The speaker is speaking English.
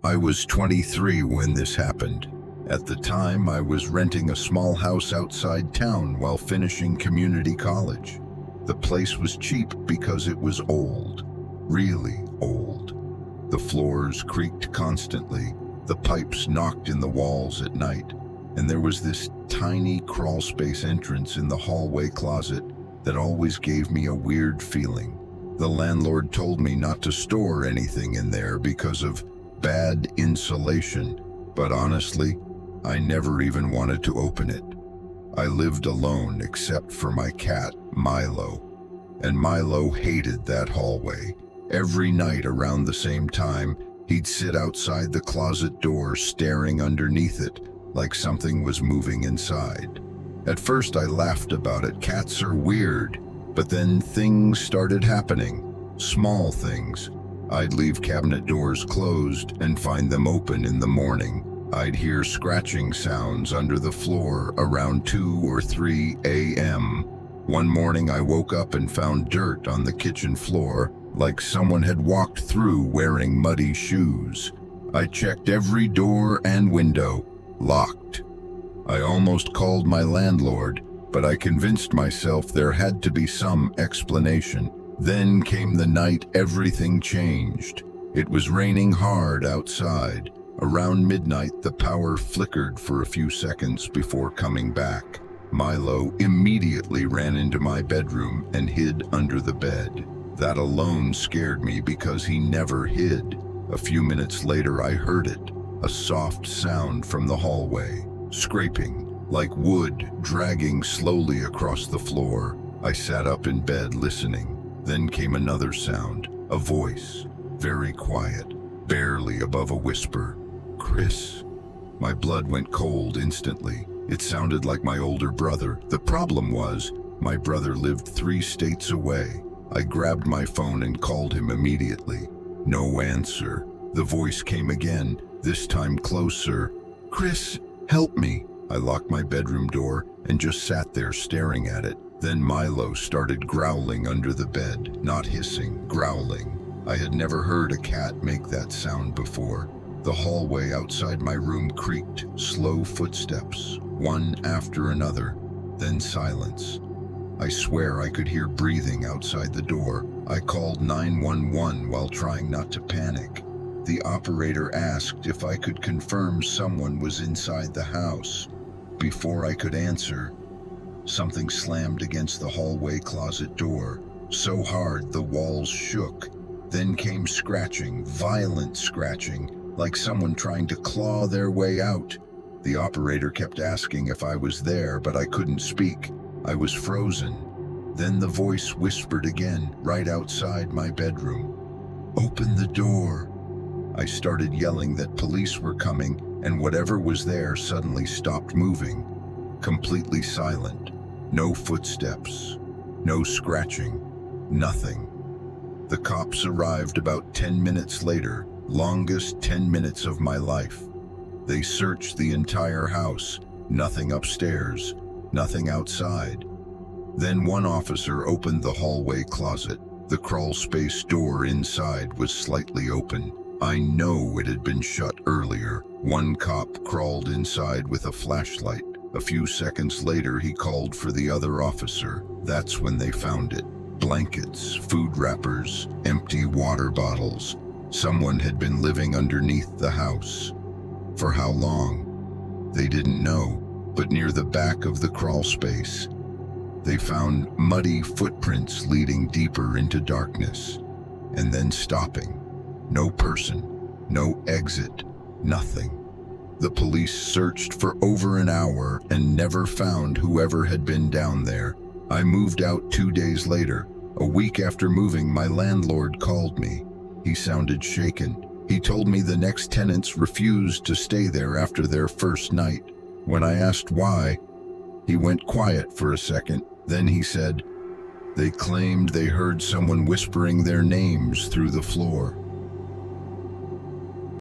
I was 23 when this happened. At the time, I was renting a small house outside town while finishing community college. The place was cheap because it was old, really old. The floors creaked constantly, the pipes knocked in the walls at night, and there was this tiny crawlspace entrance in the hallway closet that always gave me a weird feeling. The landlord told me not to store anything in there because of bad insulation, but honestly, I never even wanted to open it. I lived alone except for my cat, Milo, and Milo hated that hallway. Every night around the same time, he'd sit outside the closet door staring underneath it like something was moving inside. At first I laughed about it, cats are weird, but then things started happening, small things. I'd leave cabinet doors closed and find them open in the morning. I'd hear scratching sounds under the floor around 2 or 3 a.m. One morning I woke up and found dirt on the kitchen floor, like someone had walked through wearing muddy shoes. I checked every door and window, locked. I almost called my landlord, but I convinced myself there had to be some explanation. Then came the night everything changed. It was raining hard outside. Around midnight, the power flickered for a few seconds before coming back. Milo immediately ran into my bedroom and hid under the bed. That alone scared me because he never hid. A few minutes later, I heard it, a soft sound from the hallway, scraping, like wood dragging slowly across the floor. I sat up in bed listening. Then came another sound, a voice, very quiet, barely above a whisper. "Chris." My blood went cold instantly. It sounded like my older brother. The problem was, my brother lived 3 states away. I grabbed my phone and called him immediately. No answer. The voice came again, this time closer. "Chris, help me." I locked my bedroom door and just sat there staring at it. Then Milo started growling under the bed, not hissing, growling. I had never heard a cat make that sound before. The hallway outside my room creaked, slow footsteps, one after another, then silence. I swear I could hear breathing outside the door. I called 911 while trying not to panic. The operator asked if I could confirm someone was inside the house. Before I could answer, something slammed against the hallway closet door, so hard the walls shook. Then came scratching, violent scratching, like someone trying to claw their way out. The operator kept asking if I was there, but I couldn't speak. I was frozen. Then the voice whispered again, right outside my bedroom. "Open the door." I started yelling that police were coming, and whatever was there suddenly stopped moving. Completely silent. No footsteps. No scratching. Nothing. The cops arrived about 10 minutes later, longest 10 minutes of my life. They searched the entire house, nothing upstairs, nothing outside. Then one officer opened the hallway closet. The crawlspace door inside was slightly open. I know it had been shut earlier. One cop crawled inside with a flashlight. A few seconds later, he called for the other officer. That's when they found it. Blankets, food wrappers, empty water bottles. Someone had been living underneath the house. For how long? They didn't know, but near the back of the crawlspace, they found muddy footprints leading deeper into darkness, and then stopping. No person, no exit, nothing. The police searched for over an hour and never found whoever had been down there. I moved out 2 days later. A week after moving, my landlord called me. He sounded shaken. He told me the next tenants refused to stay there after their first night. When I asked why, he went quiet for a second. Then he said, "They claimed they heard someone whispering their names through the floor."